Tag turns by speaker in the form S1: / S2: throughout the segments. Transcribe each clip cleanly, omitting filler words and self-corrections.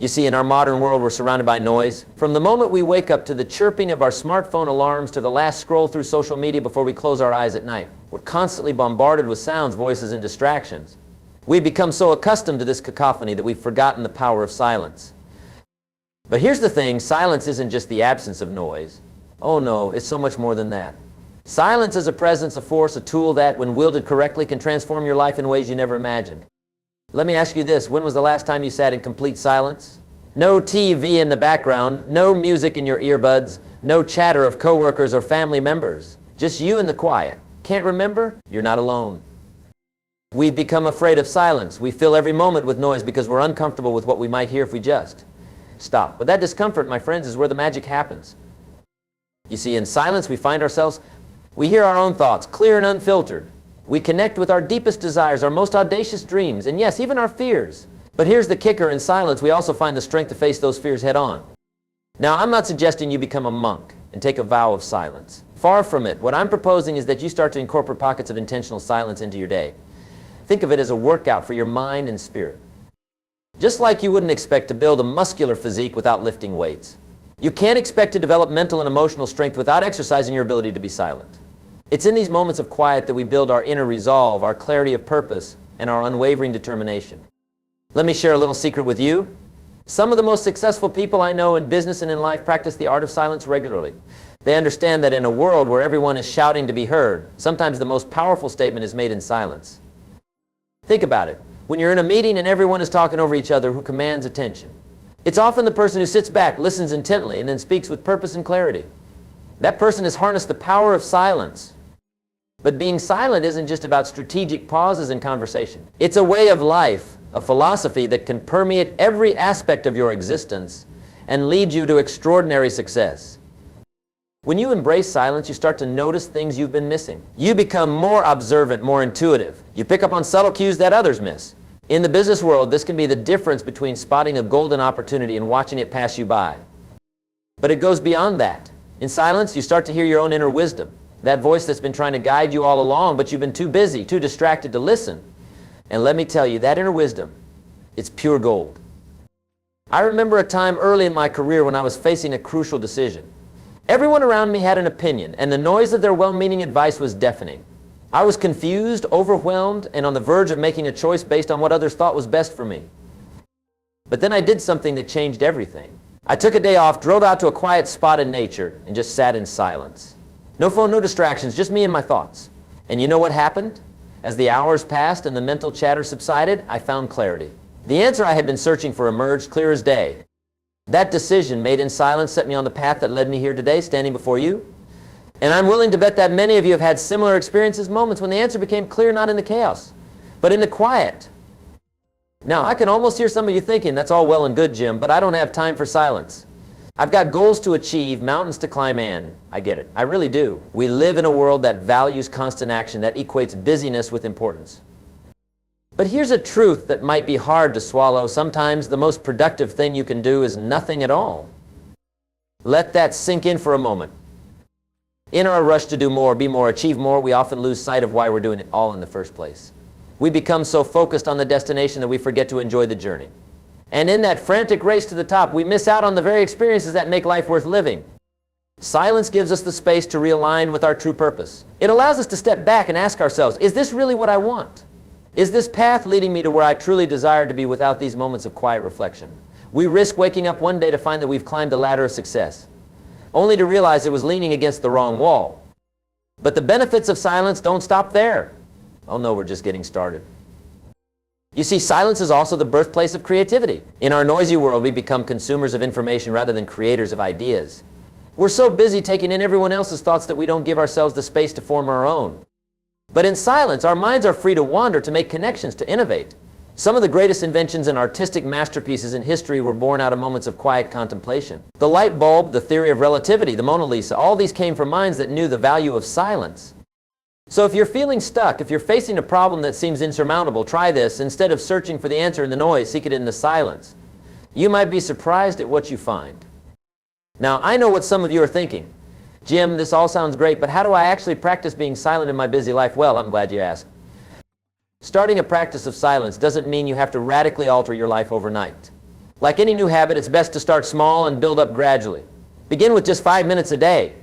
S1: You see, in our modern world, we're surrounded by noise. From the moment we wake up to the chirping of our smartphone alarms to the last scroll through social media before we close our eyes at night, we're constantly bombarded with sounds, voices, and distractions. We've become so accustomed to this cacophony that we've forgotten the power of silence. But here's the thing, silence isn't just the absence of noise. Oh no, it's so much more than that. Silence is a presence, a force, a tool that, when wielded correctly, can transform your life in ways you never imagined. Let me ask you this, when was the last time you sat in complete silence? No TV in the background, no music in your earbuds, no chatter of coworkers or family members. Just you and the quiet. Can't remember? You're not alone. We've become afraid of silence. We fill every moment with noise because we're uncomfortable with what we might hear if we just stop. But that discomfort, my friends, is where the magic happens. You see, in silence we find ourselves, we hear our own thoughts, clear and unfiltered. We connect with our deepest desires, our most audacious dreams, and yes, even our fears. But here's the kicker, in silence we also find the strength to face those fears head on. Now, I'm not suggesting you become a monk and take a vow of silence. Far from it. What I'm proposing is that you start to incorporate pockets of intentional silence into your day. Think of it as a workout for your mind and spirit. Just like you wouldn't expect to build a muscular physique without lifting weights. You can't expect to develop mental and emotional strength without exercising your ability to be silent. It's in these moments of quiet that we build our inner resolve, our clarity of purpose, and our unwavering determination. Let me share a little secret with you. Some of the most successful people I know in business and in life practice the art of silence regularly. They understand that in a world where everyone is shouting to be heard, sometimes the most powerful statement is made in silence. Think about it. When you're in a meeting and everyone is talking over each other, who commands attention? It's often the person who sits back, listens intently, and then speaks with purpose and clarity. That person has harnessed the power of silence. But being silent isn't just about strategic pauses in conversation. It's a way of life, a philosophy that can permeate every aspect of your existence and lead you to extraordinary success. When you embrace silence, you start to notice things you've been missing. You become more observant, more intuitive. You pick up on subtle cues that others miss. In the business world, this can be the difference between spotting a golden opportunity and watching it pass you by. But it goes beyond that. In silence, you start to hear your own inner wisdom. That voice that's been trying to guide you all along, but you've been too busy, too distracted to listen. And let me tell you, that inner wisdom, it's pure gold. I remember a time early in my career when I was facing a crucial decision. Everyone around me had an opinion, and the noise of their well-meaning advice was deafening. I was confused, overwhelmed, and on the verge of making a choice based on what others thought was best for me. But then I did something that changed everything. I took a day off, drove out to a quiet spot in nature, and just sat in silence. No phone, no distractions, just me and my thoughts. And you know what happened? As the hours passed and the mental chatter subsided, I found clarity. The answer I had been searching for emerged clear as day. That decision, made in silence, set me on the path that led me here today, standing before you. And I'm willing to bet that many of you have had similar experiences, moments when the answer became clear not in the chaos, but in the quiet. Now, I can almost hear some of you thinking, that's all well and good, Jim, but I don't have time for silence. I've got goals to achieve, mountains to climb in. I get it. I really do. We live in a world that values constant action, that equates busyness with importance. But here's a truth that might be hard to swallow. Sometimes the most productive thing you can do is nothing at all. Let that sink in for a moment. In our rush to do more, be more, achieve more, we often lose sight of why we're doing it all in the first place. We become so focused on the destination that we forget to enjoy the journey. And in that frantic race to the top, we miss out on the very experiences that make life worth living. Silence gives us the space to realign with our true purpose. It allows us to step back and ask ourselves, is this really what I want? Is this path leading me to where I truly desire to be without these moments of quiet reflection? We risk waking up one day to find that we've climbed the ladder of success, only to realize it was leaning against the wrong wall. But the benefits of silence don't stop there. Oh no, we're just getting started. You see, silence is also the birthplace of creativity. In our noisy world, we become consumers of information rather than creators of ideas. We're so busy taking in everyone else's thoughts that we don't give ourselves the space to form our own. But in silence, our minds are free to wander, to make connections, to innovate. Some of the greatest inventions and artistic masterpieces in history were born out of moments of quiet contemplation. The light bulb, the theory of relativity, the Mona Lisa, all these came from minds that knew the value of silence. So if you're feeling stuck, if you're facing a problem that seems insurmountable, try this. Instead of searching for the answer in the noise, seek it in the silence. You might be surprised at what you find. Now, I know what some of you are thinking. Jim, this all sounds great, but how do I actually practice being silent in my busy life? Well, I'm glad you asked. Starting a practice of silence doesn't mean you have to radically alter your life overnight. Like any new habit, it's best to start small and build up gradually. Begin with just 5 minutes a day.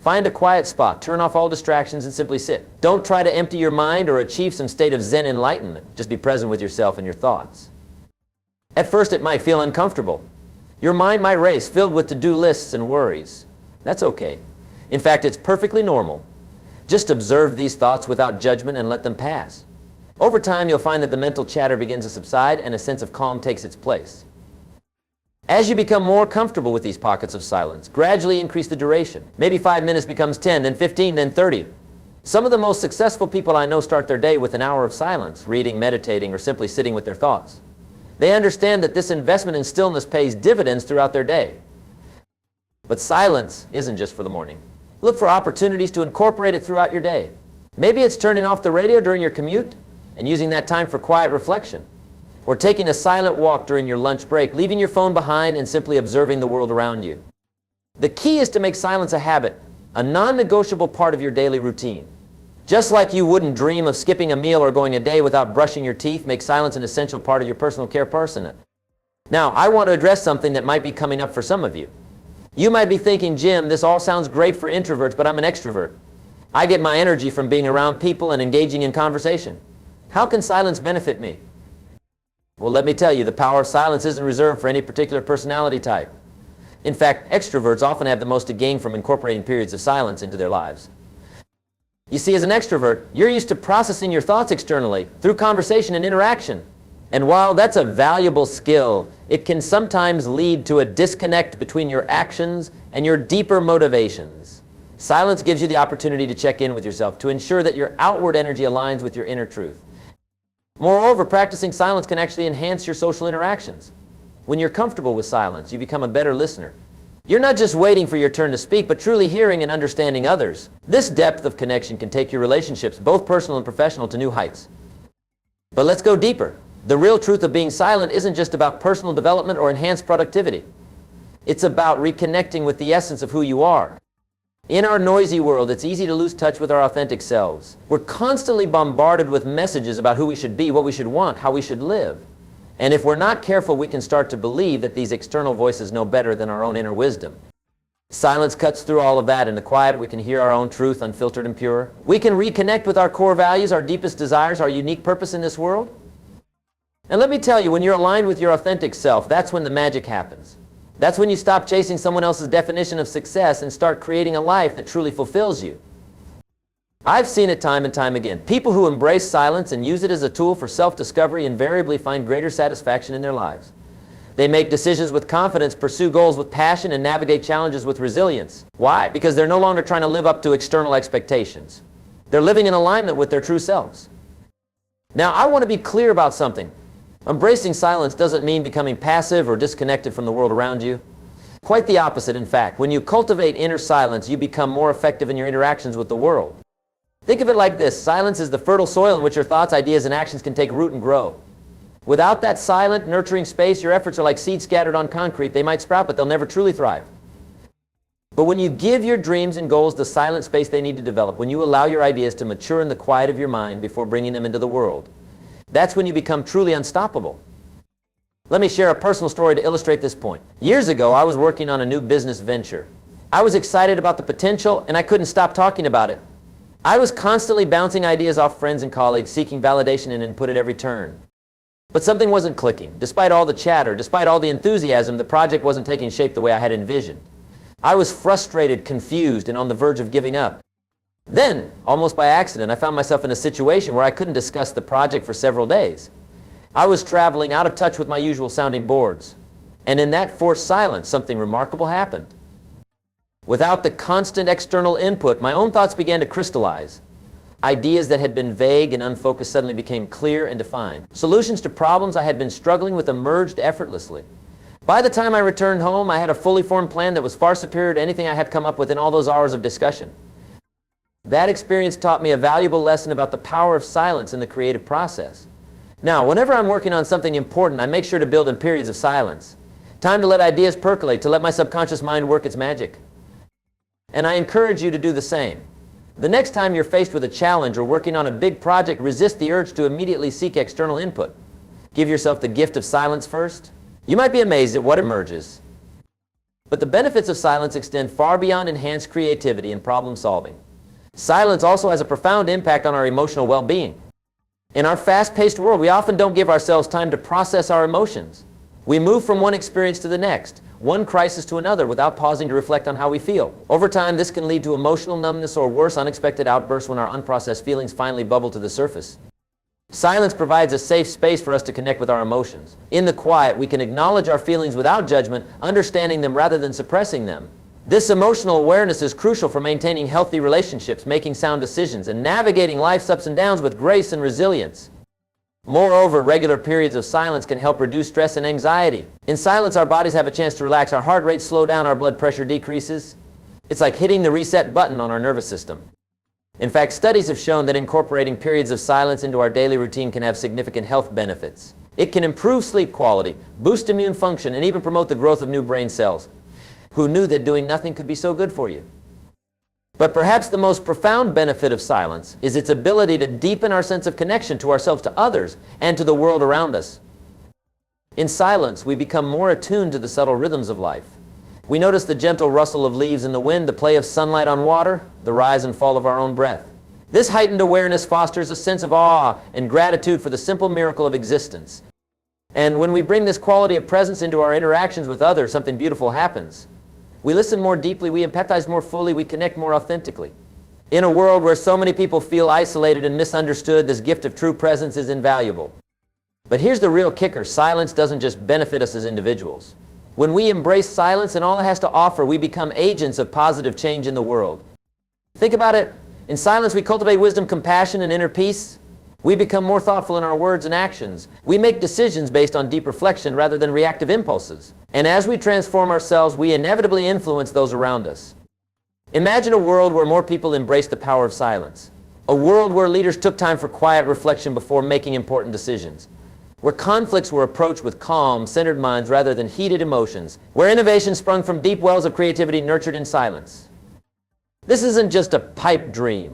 S1: Find a quiet spot, turn off all distractions, and simply sit. Don't try to empty your mind or achieve some state of Zen enlightenment. Just be present with yourself and your thoughts. At first, it might feel uncomfortable. Your mind might race, filled with to-do lists and worries. That's okay. In fact, it's perfectly normal. Just observe these thoughts without judgment and let them pass. Over time, you'll find that the mental chatter begins to subside and a sense of calm takes its place. As you become more comfortable with these pockets of silence, gradually increase the duration. Maybe 5 minutes becomes 10, then 15, then 30. Some of the most successful people I know start their day with an hour of silence, reading, meditating, or simply sitting with their thoughts. They understand that this investment in stillness pays dividends throughout their day. But silence isn't just for the morning. Look for opportunities to incorporate it throughout your day. Maybe it's turning off the radio during your commute and using that time for quiet reflection. Or taking a silent walk during your lunch break, leaving your phone behind and simply observing the world around you. The key is to make silence a habit, a non-negotiable part of your daily routine. Just like you wouldn't dream of skipping a meal or going a day without brushing your teeth, make silence an essential part of your personal care arsenal. Now, I want to address something that might be coming up for some of you. You might be thinking, Jim, this all sounds great for introverts, but I'm an extrovert. I get my energy from being around people and engaging in conversation. How can silence benefit me? Well, let me tell you, the power of silence isn't reserved for any particular personality type. In fact, extroverts often have the most to gain from incorporating periods of silence into their lives. You see, as an extrovert, you're used to processing your thoughts externally through conversation and interaction. And while that's a valuable skill, it can sometimes lead to a disconnect between your actions and your deeper motivations. Silence gives you the opportunity to check in with yourself, to ensure that your outward energy aligns with your inner truth. Moreover, practicing silence can actually enhance your social interactions. When you're comfortable with silence, you become a better listener. You're not just waiting for your turn to speak, but truly hearing and understanding others. This depth of connection can take your relationships, both personal and professional, to new heights. But let's go deeper. The real truth of being silent isn't just about personal development or enhanced productivity. It's about reconnecting with the essence of who you are. In our noisy world, it's easy to lose touch with our authentic selves. We're constantly bombarded with messages about who we should be, what we should want, how we should live. And if we're not careful, we can start to believe that these external voices know better than our own inner wisdom. Silence cuts through all of that. In the quiet, we can hear our own truth, unfiltered and pure. We can reconnect with our core values, our deepest desires, our unique purpose in this world. And let me tell you, when you're aligned with your authentic self, that's when the magic happens. That's when you stop chasing someone else's definition of success and start creating a life that truly fulfills you. I've seen it time and time again. People who embrace silence and use it as a tool for self-discovery invariably find greater satisfaction in their lives. They make decisions with confidence, pursue goals with passion, and navigate challenges with resilience. Why? Because they're no longer trying to live up to external expectations. They're living in alignment with their true selves. Now, I want to be clear about something. Embracing silence doesn't mean becoming passive or disconnected from the world around you. Quite the opposite, in fact. When you cultivate inner silence, you become more effective in your interactions with the world. Think of it like this. Silence is the fertile soil in which your thoughts, ideas, and actions can take root and grow. Without that silent, nurturing space, your efforts are like seeds scattered on concrete. They might sprout, but they'll never truly thrive. But when you give your dreams and goals the silent space they need to develop, when you allow your ideas to mature in the quiet of your mind before bringing them into the world, that's when you become truly unstoppable. Let me share a personal story to illustrate this point. Years ago, I was working on a new business venture. I was excited about the potential, and I couldn't stop talking about it. I was constantly bouncing ideas off friends and colleagues, seeking validation and input at every turn. But something wasn't clicking. Despite all the chatter, despite all the enthusiasm, the project wasn't taking shape the way I had envisioned. I was frustrated, confused, and on the verge of giving up. Then, almost by accident, I found myself in a situation where I couldn't discuss the project for several days. I was traveling out of touch with my usual sounding boards. And in that forced silence, something remarkable happened. Without the constant external input, my own thoughts began to crystallize. Ideas that had been vague and unfocused suddenly became clear and defined. Solutions to problems I had been struggling with emerged effortlessly. By the time I returned home, I had a fully formed plan that was far superior to anything I had come up with in all those hours of discussion. That experience taught me a valuable lesson about the power of silence in the creative process. Now, whenever I'm working on something important, I make sure to build in periods of silence. Time to let ideas percolate, to let my subconscious mind work its magic. And I encourage you to do the same. The next time you're faced with a challenge or working on a big project, resist the urge to immediately seek external input. Give yourself the gift of silence first. You might be amazed at what emerges. But the benefits of silence extend far beyond enhanced creativity and problem solving. Silence also has a profound impact on our emotional well-being. In our fast-paced world, we often don't give ourselves time to process our emotions. We move from one experience to the next, one crisis to another, without pausing to reflect on how we feel. Over time, this can lead to emotional numbness or worse, unexpected outbursts when our unprocessed feelings finally bubble to the surface. Silence provides a safe space for us to connect with our emotions. In the quiet, we can acknowledge our feelings without judgment, understanding them rather than suppressing them. This emotional awareness is crucial for maintaining healthy relationships, making sound decisions, and navigating life's ups and downs with grace and resilience. Moreover, regular periods of silence can help reduce stress and anxiety. In silence, our bodies have a chance to relax, our heart rate slows down, our blood pressure decreases. It's like hitting the reset button on our nervous system. In fact, studies have shown that incorporating periods of silence into our daily routine can have significant health benefits. It can improve sleep quality, boost immune function, and even promote the growth of new brain cells. Who knew that doing nothing could be so good for you? But perhaps the most profound benefit of silence is its ability to deepen our sense of connection to ourselves, to others, and to the world around us. In silence, we become more attuned to the subtle rhythms of life. We notice the gentle rustle of leaves in the wind, the play of sunlight on water, the rise and fall of our own breath. This heightened awareness fosters a sense of awe and gratitude for the simple miracle of existence. And when we bring this quality of presence into our interactions with others, something beautiful happens. We listen more deeply, we empathize more fully, we connect more authentically. In a world where so many people feel isolated and misunderstood, this gift of true presence is invaluable. But here's the real kicker: silence doesn't just benefit us as individuals. When we embrace silence and all it has to offer, we become agents of positive change in the world. Think about it. In silence, we cultivate wisdom, compassion, and inner peace. We become more thoughtful in our words and actions. We make decisions based on deep reflection rather than reactive impulses. And as we transform ourselves, we inevitably influence those around us. Imagine a world where more people embrace the power of silence. A world where leaders took time for quiet reflection before making important decisions. Where conflicts were approached with calm, centered minds rather than heated emotions. Where innovation sprung from deep wells of creativity nurtured in silence. This isn't just a pipe dream.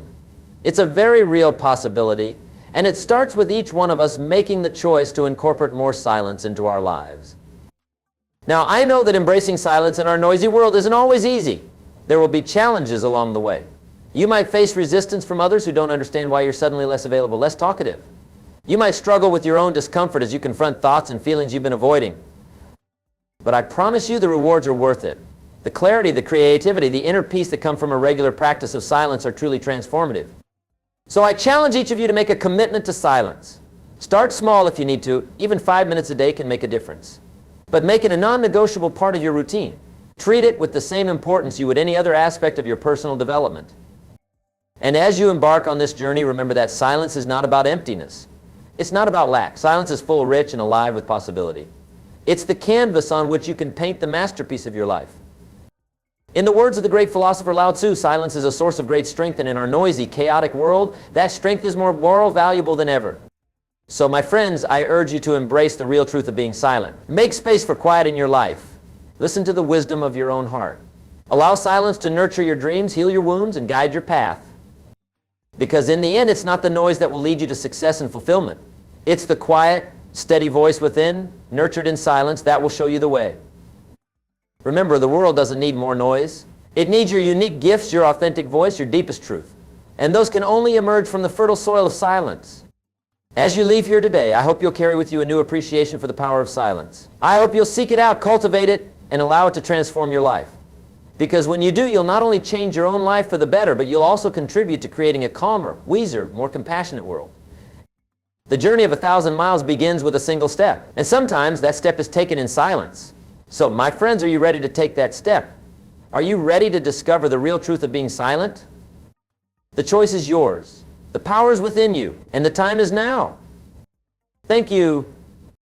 S1: It's a very real possibility, and it starts with each one of us making the choice to incorporate more silence into our lives. Now, I know that embracing silence in our noisy world isn't always easy. There will be challenges along the way. You might face resistance from others who don't understand why you're suddenly less available, less talkative. You might struggle with your own discomfort as you confront thoughts and feelings you've been avoiding. But I promise you the rewards are worth it. The clarity, the creativity, the inner peace that come from a regular practice of silence are truly transformative. So I challenge each of you to make a commitment to silence. Start small if you need to. Even 5 minutes a day can make a difference. But make it a non-negotiable part of your routine. Treat it with the same importance you would any other aspect of your personal development. And as you embark on this journey, remember that silence is not about emptiness. It's not about lack. Silence is full, rich, and alive with possibility. It's the canvas on which you can paint the masterpiece of your life. In the words of the great philosopher Lao Tzu, silence is a source of great strength, and in our noisy, chaotic world, that strength is more moral valuable than ever. So my friends, I urge you to embrace the real truth of being silent. Make space for quiet in your life. Listen to the wisdom of your own heart. Allow silence to nurture your dreams, heal your wounds, and guide your path. Because in the end, it's not the noise that will lead you to success and fulfillment. It's the quiet, steady voice within, nurtured in silence, that will show you the way. Remember, the world doesn't need more noise. It needs your unique gifts, your authentic voice, your deepest truth. And those can only emerge from the fertile soil of silence. As you leave here today, I hope you'll carry with you a new appreciation for the power of silence. I hope you'll seek it out, cultivate it, and allow it to transform your life. Because when you do, you'll not only change your own life for the better, but you'll also contribute to creating a calmer, wiser, more compassionate world. The journey of 1,000 miles begins with a single step, and sometimes that step is taken in silence. So, my friends, are you ready to take that step? Are you ready to discover the real truth of being silent? The choice is yours. The power is within you, and the time is now. Thank you